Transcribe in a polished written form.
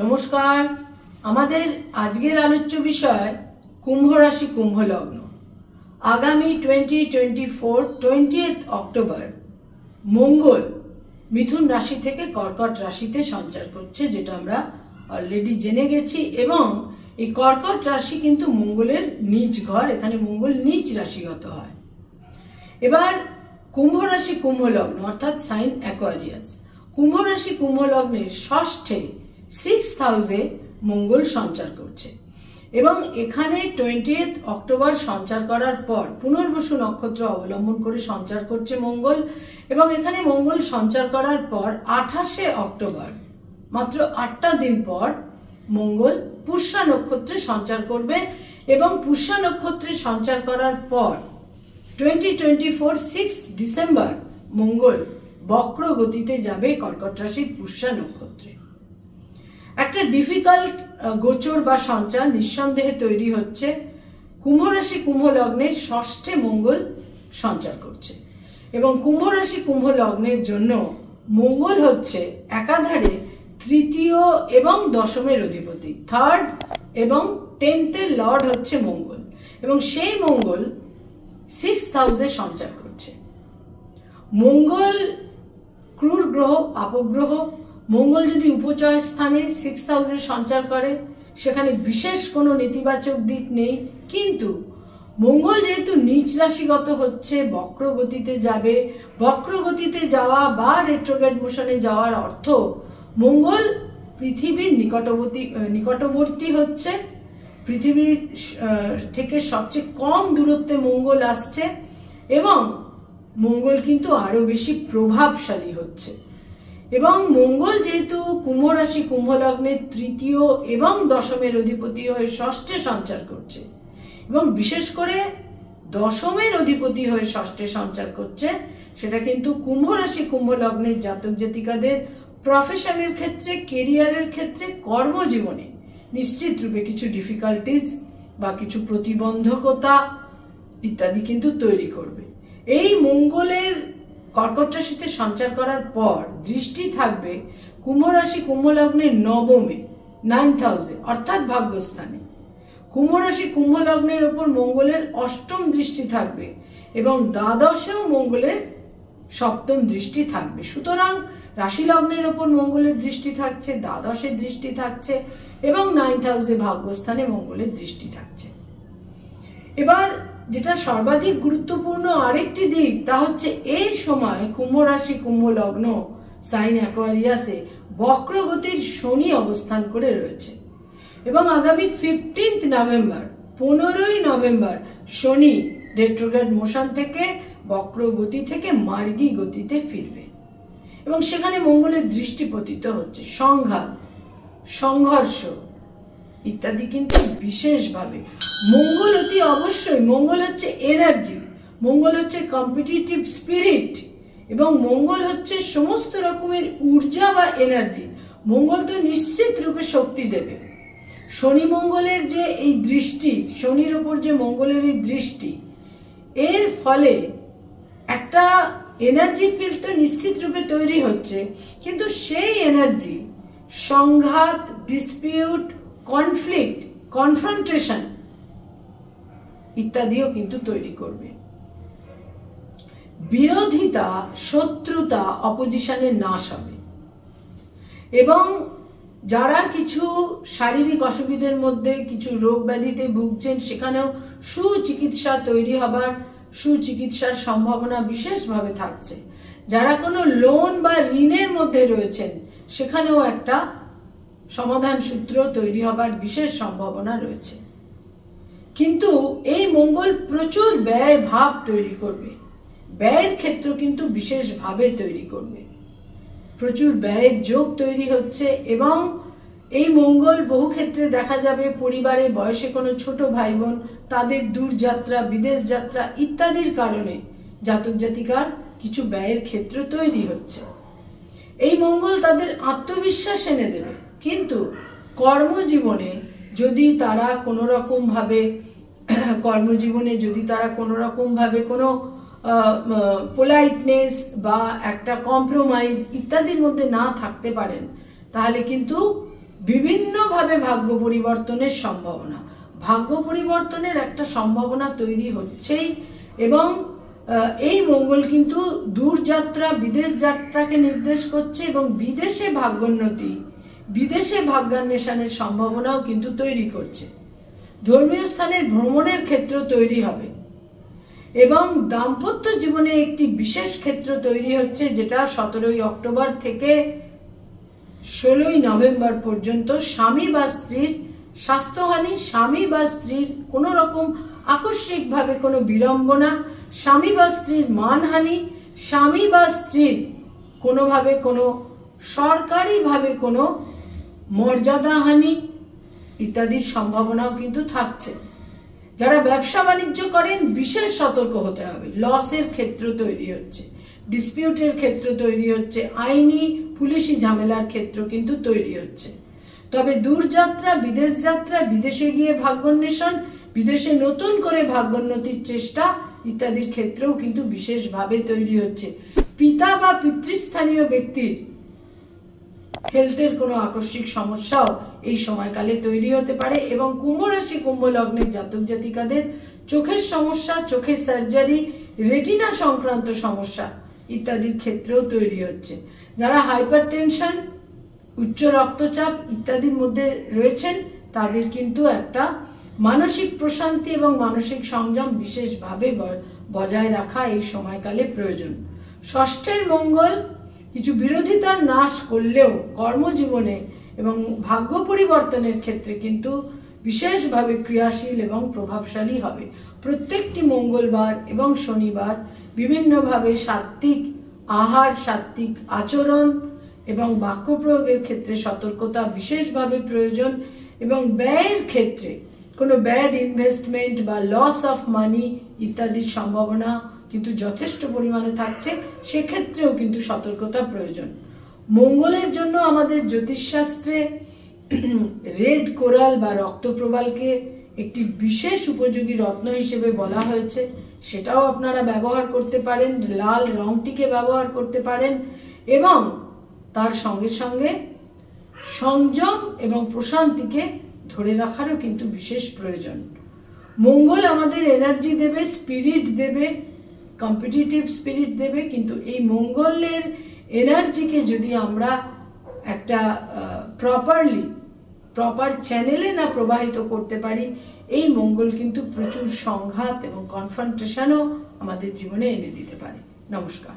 নমস্কার। আমাদের আজকের আলোচ্য বিষয় কুম্ভ রাশি কুম্ভ লগ্ন। আগামী 2024 অক্টোবর মঙ্গল মিথুন রাশি থেকে কর্কট রাশিতে সঞ্চার করছে, যেটা আমরা অলরেডি জেনে গেছি। এবং এই কর্কট রাশি কিন্তু মঙ্গলের নিজ ঘর, এখানে মঙ্গল নিজ রাশিগত হয়। এবার কুম্ভ রাশি কুম্ভ লগ্ন অর্থাৎ সাইন অ্যাকোয়ারিয়াস, কুম্ভ রাশি কুম্ভ লগ্নের ষষ্ঠে 6th হাউসে মঙ্গল সঞ্চার করছে এবং এখানে 20 অক্টোবর সঞ্চার করার পর পুনর্বসু নক্ষত্র অবলম্বন করে সঞ্চার করছে মঙ্গল। এবং এখানে মঙ্গল সঞ্চার করার পর 28 অক্টোবর মাত্র 8টা দিন পর মঙ্গল পুষ্যা নক্ষত্রে সঞ্চার করবে এবং পুষ্যা নক্ষত্রে সঞ্চার করার পর 2024 6 ডিসেম্বর মঙ্গল বক্র গতিতে যাবে কর্কট রাশির পুষ্যা নক্ষত্রে। একটা ডিফিকাল্ট গোচর বা সঞ্চার নিঃসন্দেহে তৈরি হচ্ছে। কুম্ভ রাশি কুম্ভ লগ্নের ষষ্ঠে মঙ্গল সঞ্চার করছে এবং কুম্ভ রাশি কুম্ভ লগ্নের জন্য মঙ্গল হচ্ছে একাধারে তৃতীয় এবং দশমের অধিপতি, 3rd এবং 10th এর লর্ড হচ্ছে মঙ্গল এবং সেই মঙ্গল 6th হাউসে সঞ্চার করছে। মঙ্গল ক্রূর গ্রহ, পাপগ্রহ। মঙ্গল যদি উপচয় স্থানে 6th হাউসে সঞ্চার করে সেখানে বিশেষ কোনো নেতিবাচক দিক নেই, কিন্তু মঙ্গল যেহেতু নিচ রাশিগত হচ্ছে, বক্র গতিতে যাবে। বক্র গতিতে যাওয়া বা রেট্রোগ্রেড মোশনে যাওয়ার অর্থ মঙ্গল পৃথিবীর নিকটবর্তী হচ্ছে, পৃথিবীর থেকে সবচেয়ে কম দূরত্বে মঙ্গল আসছে এবং মঙ্গল কিন্তু আরো বেশি প্রভাবশালী হচ্ছে। এবং মঙ্গল যেহেতু কুম্ভ রাশি কুম্ভ লগ্নের তৃতীয় এবং দশমের অধিপতি হয়ে ষষ্ঠে সঞ্চার করছে এবং বিশেষ করে দশমের অধিপতি হয়ে ষষ্ঠে সঞ্চার করছে, সেটা কিন্তু কুম্ভ রাশি কুম্ভ লগ্নের জাতক জাতিকাদের প্রফেশনের ক্ষেত্রে, কেরিয়ারের ক্ষেত্রে, কর্মজীবনে নিশ্চিত রূপে কিছু ডিফিকাল্টিজ বা কিছু প্রতিবন্ধকতা ইত্যাদি কিন্তু তৈরি করবে। এই মঙ্গলের কর্কট রাশিতে সঞ্চার করার পর দৃষ্টি থাকবে কুম্ভ রাশি কুম্ভ লগ্নের নবমে, 9th হাউসে অর্থাৎ ভাগ্যস্থানে। কুম্ভ রাশি কুম্ভ লগ্নের ওপর মঙ্গলের অষ্টম দৃষ্টি থাকবে এবং দ্বাদশেও মঙ্গলের সপ্তম দৃষ্টি থাকবে। সুতরাং রাশি লগ্নের ওপর মঙ্গলের দৃষ্টি থাকছে, দ্বাদশের দৃষ্টি থাকছে এবং 9th হাউসে ভাগ্যস্থানে মঙ্গলের দৃষ্টি থাকছে। এবার যেটা সর্বাধিক গুরুত্বপূর্ণ আরেকটি দিক, তা হচ্ছে এই সময় কুম্ভ রাশি কুম্ভ লগ্ন সাইন অ্যাকোয়ারিয়াসে বক্রগতির শনি অবস্থান করে রয়েছে এবং আগামী 15 নভেম্বর 15ই নভেম্বর শনি রেট্রোগ্রেড মোশন থেকে বক্রগতি থেকে মার্গী গতিতে ফিরবে এবং সেখানে মঙ্গলের দৃষ্টি পতিত হচ্ছে। সংঘাত, সংঘর্ষ ইত্যাদি কিন্তু বিশেষভাবে মঙ্গল অতি অবশ্যই, মঙ্গল হচ্ছে এনার্জি, মঙ্গল হচ্ছে কম্পিটিটিভ স্পিরিট এবং মঙ্গল হচ্ছে সমস্ত রকমের ঊর্জা বা এনার্জি। মঙ্গল তো নিশ্চিত রূপে শক্তি দেবে। শনি মঙ্গলের যে এই দৃষ্টি, শনির ওপর যে মঙ্গলের এই দৃষ্টি, এর ফলে একটা এনার্জি ফিল্ড তো নিশ্চিত রূপে তৈরি হচ্ছে, কিন্তু সেই এনার্জি সংঘাত, ডিসপিউট, কনফ্লিক্ট, কনফ্রন্টেশন ইত্যাদিও কিন্তু তৈরি করবে। বিরোধিতা, শত্রুতা, অপোজিশনের নাশ হবে এবং যারা কিছু শারীরিক অসুবিধার মধ্যে, কিছু রোগ ব্যাধিতে ভুগছেন, সেখানেও সুচিকিৎসা তৈরি হবার, সুচিকিৎসার সম্ভাবনা বিশেষভাবে থাকছে। যারা কোনো লোন বা ঋণের মধ্যে রয়েছেন সেখানেও একটা সমাধান সূত্র তৈরি হবার বিশেষ সম্ভাবনা রয়েছে। কিন্তু এই মঙ্গল প্রচুর ব্যয় ভাব তৈরি করবে, ব্যয়ের ক্ষেত্র কিন্তু বিশেষভাবে তৈরি করবে। প্রচুর ব্যয়ের যোগ তৈরি হচ্ছে এবং এই মঙ্গল বহু ক্ষেত্রে দেখা যাবে পরিবারে বয়সে কোনো ছোট ভাই বোন, তাদের দূরযাত্রা, বিদেশ যাত্রা ইত্যাদির কারণে জাতক জাতিকার কিছু ব্যয়ের ক্ষেত্র তৈরি হচ্ছে। এই মঙ্গল তাদের আত্মবিশ্বাস এনে দেবে, কিন্তু কর্মজীবনে যদি তারা কোনো রকম ভাবে কোনো পোলাইটনেস বা একটা কম্প্রোমাইজ ইত্যাদির মধ্যে না থাকতে পারেন, তাহলে কিন্তু বিভিন্নভাবে ভাগ্য পরিবর্তনের সম্ভাবনা, ভাগ্য পরিবর্তনের একটা সম্ভাবনা তৈরি হচ্ছেই। এবং এই মঙ্গল কিন্তু দূরযাত্রা, বিদেশ যাত্রাকে নির্দেশ করছে এবং বিদেশে ভাগ্যোন্নতি, বিদেশে ভাগ্যান্বেষণের সম্ভাবনাও কিন্তু তৈরি করছে। ধর্মীয় স্থানের ভ্রমণের ক্ষেত্র তৈরি হবে এবং দাম্পত্য জীবনে একটি বিশেষ ক্ষেত্র তৈরি হচ্ছে, যেটা 17 অক্টোবর থেকে 16 নভেম্বর পর্যন্ত স্বামী বা স্ত্রীর স্বাস্থ্যহানি, স্বামী বা স্ত্রীর কোনো রকম আকস্মিকভাবে কোনো বিড়ম্বনা, স্বামী বা স্ত্রীর মানহানি, স্বামী বা স্ত্রীর কোনোভাবে কোনো সরকারিভাবে কোনো মর্যাদাহানি ইত্যাদির সম্ভাবনাও কিন্তু থাকছে। যারা ব্যবসা বাণিজ্য করেন বিশেষ সতর্ক হতে হবে। লসের ক্ষেত্র তৈরি হচ্ছে, ডিসপিউটের ক্ষেত্র তৈরি হচ্ছে, আইনি পুলিশি ঝামেলার ক্ষেত্র কিন্তু তৈরি হচ্ছে। তবে দূরযাত্রা, বিদেশ যাত্রা, বিদেশে গিয়ে ভাগ্যান্বেষণ, বিদেশে নতুন করে ভাগ্যোন্নতির চেষ্টা ইত্যাদির ক্ষেত্রেও কিন্তু বিশেষভাবে তৈরি হচ্ছে। পিতা বা পিতৃস্থানীয় ব্যক্তির হেলথের কোনো আকস্মিক সমস্যাও এই সময়কালে তৈরি হতে পারে। এবং কুম্ভ রাশি, কুম্ভ লগ্নের জাতক জাতিকাদের চোখের সমস্যা, চোখের সার্জারি, রেটিনা সংক্রান্ত সমস্যা ইত্যাদির ক্ষেত্রেও তৈরি হচ্ছে। যারা হাইপার টেনশন, উচ্চ রক্তচাপ ইত্যাদির মধ্যে রয়েছেন তাদের কিন্তু একটা মানসিক প্রশান্তি এবং মানসিক সংযম বিশেষভাবে বজায় রাখা এই সময়কালে প্রয়োজন। ষষ্ঠের মঙ্গল কিছু বিরোধিতার নাশ করলেও কর্মজীবনে এবং ভাগ্য পরিবর্তনের ক্ষেত্রে কিন্তু বিশেষভাবে ক্রিয়াশীল এবং প্রভাবশালী হবে। প্রত্যেকটি মঙ্গলবার এবং শনিবার বিভিন্নভাবে সাত্ত্বিক আহার, সাত্ত্বিক আচরণ এবং বাক্য প্রয়োগের ক্ষেত্রে সতর্কতা বিশেষভাবে প্রয়োজন। এবং ব্যয়ের ক্ষেত্রে কোনো ব্যাড ইনভেস্টমেন্ট বা লস অফ মানি ইত্যাদির সম্ভাবনা কিন্তু যথেষ্ট পরিমাণে থাকছে, সেক্ষেত্রেও কিন্তু সতর্কতা প্রয়োজন। মঙ্গলের জন্য আমাদের জ্যোতিষশাস্ত্রে রেড কোরাল বা রক্তপ্রবালকে একটি বিশেষ উপযোগী রত্ন হিসেবে বলা হয়েছে, সেটাও আপনারা ব্যবহার করতে পারেন। লাল রংটিকে ব্যবহার করতে পারেন এবং তার সঙ্গে সঙ্গে সংযম এবং প্রশান্তিকে ধরে রাখারও কিন্তু বিশেষ প্রয়োজন। মঙ্গল আমাদের এনার্জি দেবে, স্পিরিট দেবে, কম্পিটিটিভ স্পিরিট দেবে, কিন্তু এই মঙ্গলের এনার্জিকে যদি আমরা একটা প্রপার চ্যানেলে না প্রবাহিত করতে পারি, এই মঙ্গল কিন্তু প্রচুর সংঘাত এবং কনফ্রন্টেশনও আমাদের জীবনে এনে দিতে পারে। নমস্কার।